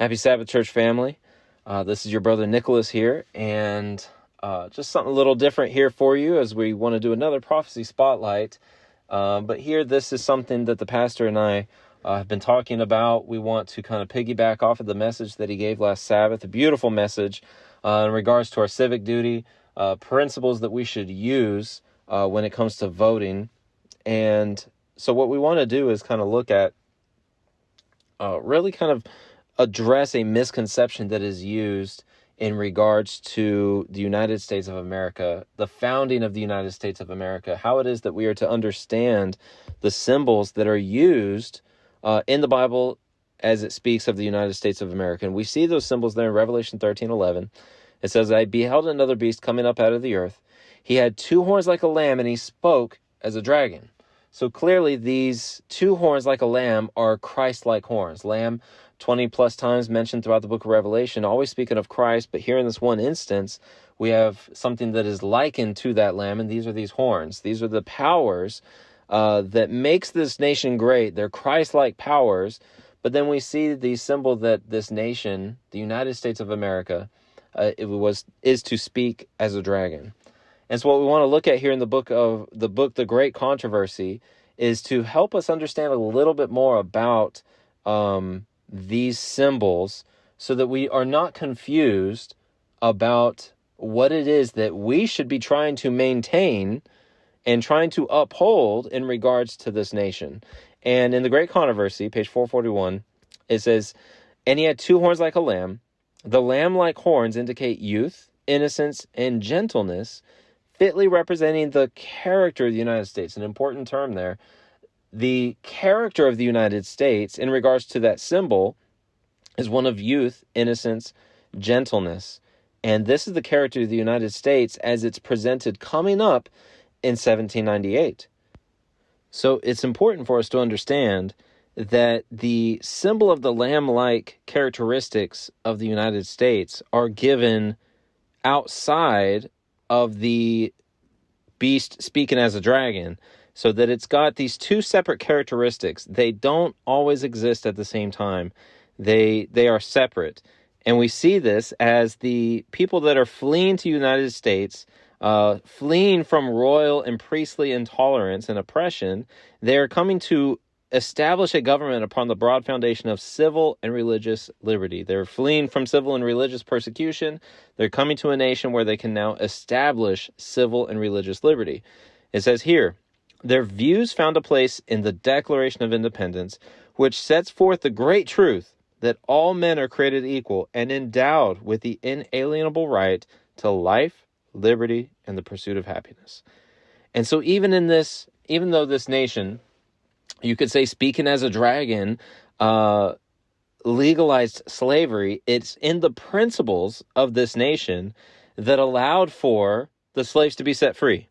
Happy Sabbath, church family. This is your brother Nicolas here, and just something a little different here for you as we want to do another prophecy spotlight. But here, this is something that the pastor and I have been talking about. We want to kind of piggyback off of the message that he gave last Sabbath, a beautiful message in regards to our civic duty, principles that we should use when it comes to voting. And so what we want to do is kind of look at really kind of address a misconception that is used in regards to the United States of America, the founding of the United States of America, how it is that we are to understand the symbols that are used in the Bible as it speaks of the United States of America. And we see those symbols there in Revelation 13:11. It says, I beheld another beast coming up out of the earth. He had two horns like a lamb, and he spoke as a dragon. So clearly these two horns like a lamb are Christ-like horns. Lamb 20 plus times mentioned throughout the book of Revelation, always speaking of Christ, but here in this one instance, we have something that is likened to that lamb, and these are these horns. These are the powers that makes this nation great. They're Christ-like powers, but then we see the symbol that this nation, the United States of America, is to speak as a dragon. And so what we want to look at here in the book, The Great Controversy, is to help us understand a little bit more about these symbols so that we are not confused about what it is that we should be trying to maintain and trying to uphold in regards to this nation. And in The Great Controversy, page 441, it says, and he had two horns like a lamb. The lamb-like horns indicate youth, innocence, and gentleness, fitly representing the character of the United States. An important term there. The character of the United States in regards to that symbol is one of youth, innocence, gentleness. And this is the character of the United States as it's presented coming up in 1798. So it's important for us to understand that the symbol of the lamb-like characteristics of the United States are given outside of the beast speaking as a dragon, so that it's got these two separate characteristics. They don't always exist at the same time. They are separate. And we see this as the people that are fleeing to the United States, fleeing from royal and priestly intolerance and oppression, they're coming to establish a government upon the broad foundation of civil and religious liberty. They're fleeing from civil and religious persecution. They're coming to a nation where they can now establish civil and religious liberty. It says here, their views found a place in the Declaration of Independence, which sets forth the great truth that all men are created equal and endowed with the inalienable right to life, liberty, and the pursuit of happiness. And so even though this nation, you could say speaking as a dragon, legalized slavery, it's in the principles of this nation that allowed for the slaves to be set free.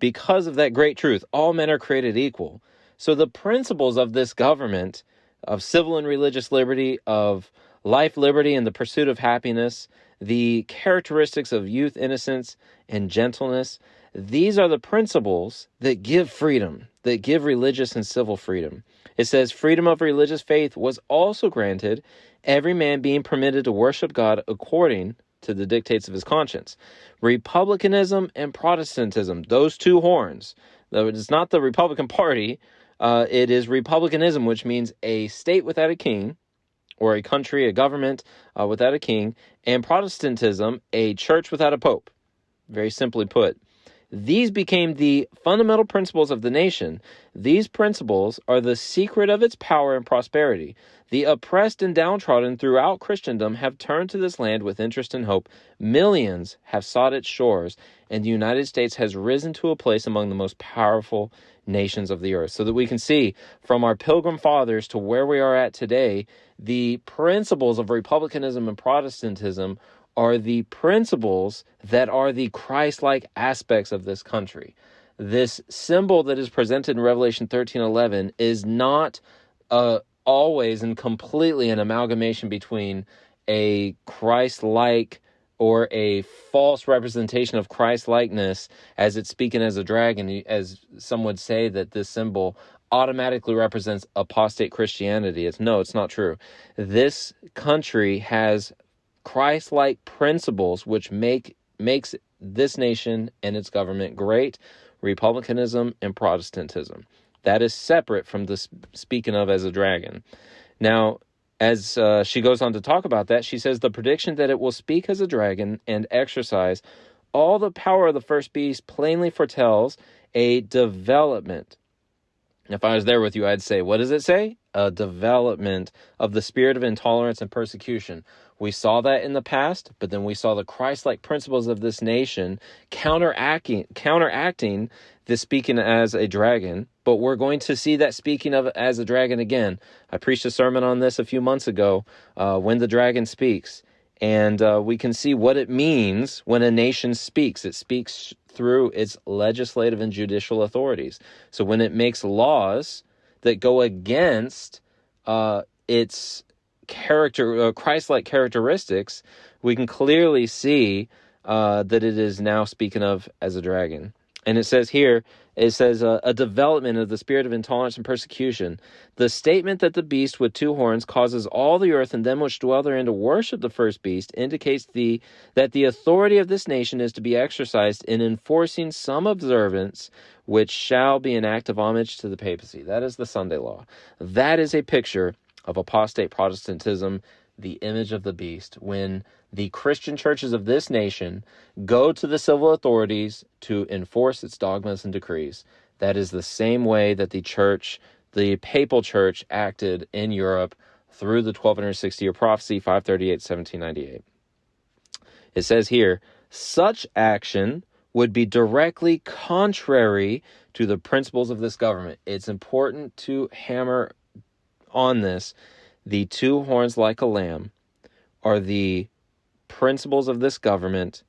Because of that great truth, all men are created equal. So the principles of this government, of civil and religious liberty, of life, liberty, and the pursuit of happiness, the characteristics of youth, innocence, and gentleness, these are the principles that give freedom, that give religious and civil freedom. It says, freedom of religious faith was also granted, every man being permitted to worship God according to the dictates of his conscience. Republicanism and Protestantism, those two horns, though it is not the Republican Party, it is republicanism, which means a state without a king, or a country, a government without a king, and Protestantism, a church without a pope, very simply put. These became the fundamental principles of the nation. These principles are the secret of its power and prosperity. The oppressed and downtrodden throughout Christendom have turned to this land with interest and hope. Millions have sought its shores, and the United States has risen to a place among the most powerful nations of the earth. So that we can see from our Pilgrim Fathers to where we are at today, the principles of republicanism and Protestantism are the principles that are the Christ-like aspects of this country. This symbol that is presented in Revelation 13:11 is not always and completely an amalgamation between a Christ-like or a false representation of Christ-likeness as it's speaking as a dragon, as some would say that this symbol automatically represents apostate Christianity. It's not true. This country has Christ-like principles which makes this nation and its government great: republicanism and Protestantism. That is separate from the speaking of as a dragon. Now, as she goes on to talk about that, she says the prediction that it will speak as a dragon and exercise all the power of the first beast plainly foretells a development. If I was there with you, I'd say, what does it say? A development of the spirit of intolerance and persecution. We saw that in the past, but then we saw the Christ-like principles of this nation counteracting the speaking as a dragon, but we're going to see that speaking of as a dragon again. I preached a sermon on this a few months ago, when the dragon speaks, and we can see what it means when a nation speaks. It speaks through its legislative and judicial authorities. So when it makes laws that go against its Christ-like characteristics, we can clearly see that it is now speaking of as a dragon. And it says here, a development of the spirit of intolerance and persecution. The statement that the beast with two horns causes all the earth and them which dwell therein to worship the first beast indicates that the authority of this nation is to be exercised in enforcing some observance which shall be an act of homage to the papacy. That is the Sunday law. That is a picture of apostate Protestantism, the image of the beast, when the Christian churches of this nation go to the civil authorities to enforce its dogmas and decrees. That is the same way that the papal church acted in Europe through the 1260-year prophecy, 538, 1798. It says here, such action would be directly contrary to the principles of this government. It's important to hammer on this. The two horns like a lamb are the principles of this government,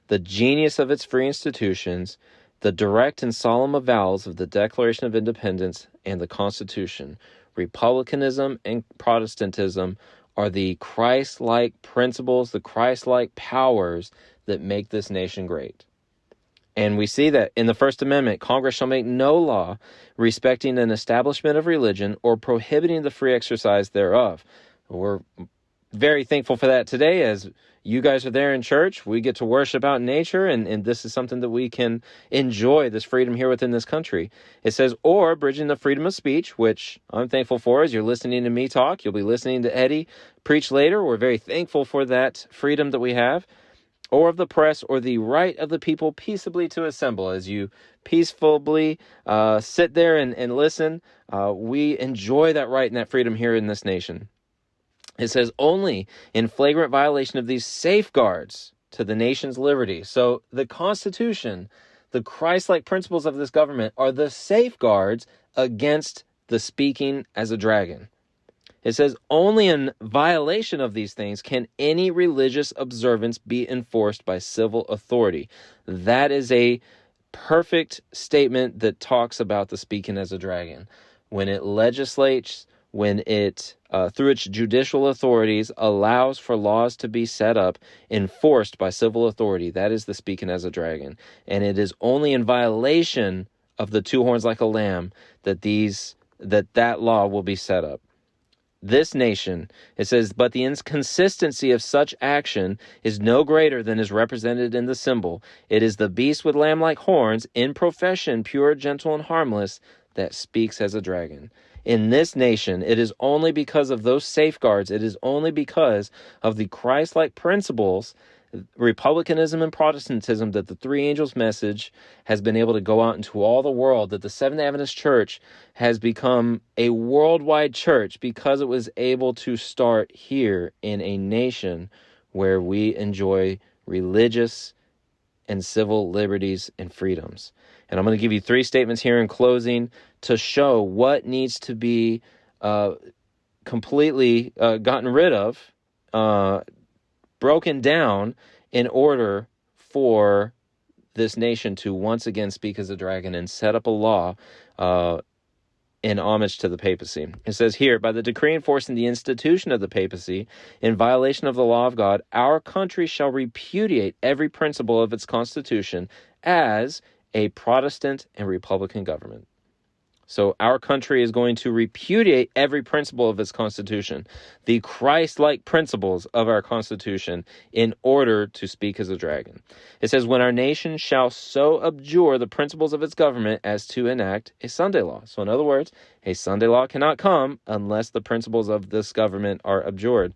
the genius of its free institutions, the direct and solemn avowals of the Declaration of Independence and the Constitution. Republicanism and Protestantism are the Christ-like principles, the Christ-like powers that make this nation great. And we see that in the First Amendment, Congress shall make no law respecting an establishment of religion or prohibiting the free exercise thereof. We're very thankful for that today. As you guys are there in church, we get to worship out in nature, and this is something that we can enjoy, this freedom here within this country. It says, or bridging the freedom of speech, which I'm thankful for. As you're listening to me talk, you'll be listening to Eddie preach later. We're very thankful for that freedom that we have. Or of the press, or the right of the people peaceably to assemble. As you peacefully sit there and listen, we enjoy that right and that freedom here in this nation. It says, only in flagrant violation of these safeguards to the nation's liberty. So the Constitution, the Christ-like principles of this government, are the safeguards against the speaking as a dragon. It says, only in violation of these things can any religious observance be enforced by civil authority. That is a perfect statement that talks about the speaking as a dragon. When it legislates, when it, through its judicial authorities, allows for laws to be set up, enforced by civil authority, that is the speaking as a dragon. And it is only in violation of the two horns like a lamb that law will be set up. This nation, it says, but the inconsistency of such action is no greater than is represented in the symbol. It is the beast with lamb-like horns, in profession pure, gentle, and harmless, that speaks as a dragon. In this nation, it is only because of those safeguards, it is only because of the Christ-like principles, republicanism and Protestantism, that the three angels' message has been able to go out into all the world, that the Seventh-day Adventist Church has become a worldwide church because it was able to start here in a nation where we enjoy religious and civil liberties and freedoms. And I'm going to give you three statements here in closing to show what needs to be completely gotten rid of, broken down, in order for this nation to once again speak as a dragon and set up a law in homage to the papacy. It says here, by the decree enforcing the institution of the papacy in violation of the law of God, our country shall repudiate every principle of its constitution as a Protestant and Republican government. So our country is going to repudiate every principle of its Constitution, the Christ-like principles of our Constitution, in order to speak as a dragon. It says, when our nation shall so abjure the principles of its government as to enact a Sunday law. So in other words, a Sunday law cannot come unless the principles of this government are abjured.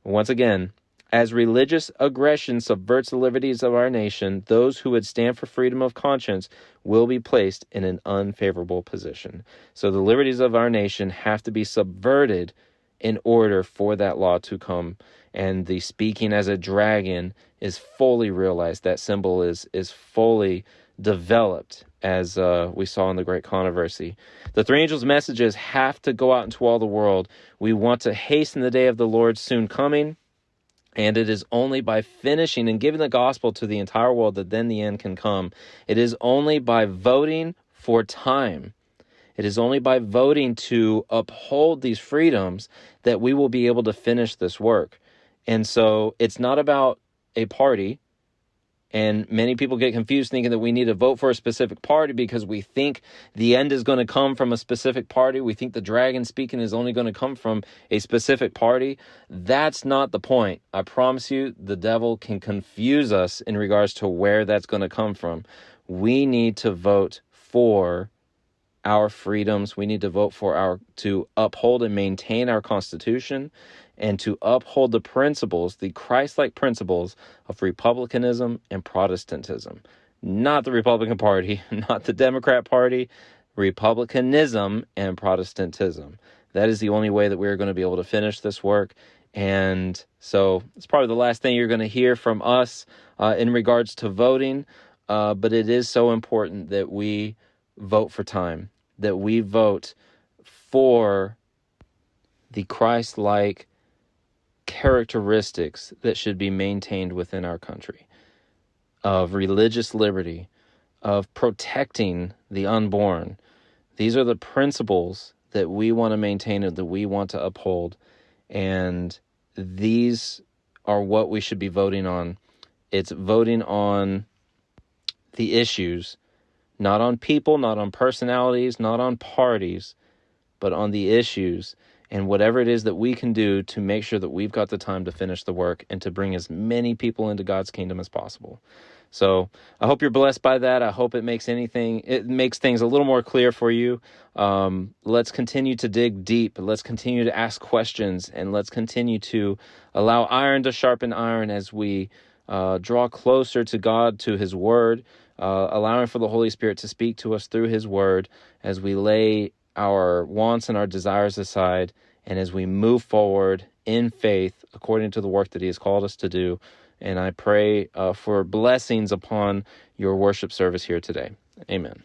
Once again, as religious aggression subverts the liberties of our nation, those who would stand for freedom of conscience will be placed in an unfavorable position. So the liberties of our nation have to be subverted in order for that law to come. And the speaking as a dragon is fully realized. That symbol is fully developed, as we saw in the Great Controversy. The three angels' messages have to go out into all the world. We want to hasten the day of the Lord's soon coming. And it is only by finishing and giving the gospel to the entire world that then the end can come. It is only by voting for time. It is only by voting to uphold these freedoms that we will be able to finish this work. And so it's not about a party. And many people get confused thinking that we need to vote for a specific party because we think the end is going to come from a specific party. We think the dragon speaking is only going to come from a specific party. That's not the point. I promise you, the devil can confuse us in regards to where that's going to come from. We need to vote for our freedoms. We need to vote for to uphold and maintain our Constitution, and to uphold the principles, the Christ-like principles of republicanism and Protestantism. Not the Republican Party, not the Democrat Party, republicanism and Protestantism. That is the only way that we're going to be able to finish this work. And so it's probably the last thing you're going to hear from us in regards to voting. But it is so important that we vote for time, that we vote for the Christ-like characteristics that should be maintained within our country, of religious liberty, of protecting the unborn. These are the principles that we want to maintain and that we want to uphold. And these are what we should be voting on. It's voting on the issues, not on people, not on personalities, not on parties, but on the issues. And whatever it is that we can do to make sure that we've got the time to finish the work and to bring as many people into God's kingdom as possible. So I hope you're blessed by that. I hope it makes things a little more clear for you. Let's continue to dig deep. Let's continue to ask questions, and let's continue to allow iron to sharpen iron as we draw closer to God, to His Word, allowing for the Holy Spirit to speak to us through His Word as we lay our wants and our desires aside, and as we move forward in faith according to the work that He has called us to do. And I pray for blessings upon your worship service here today. Amen.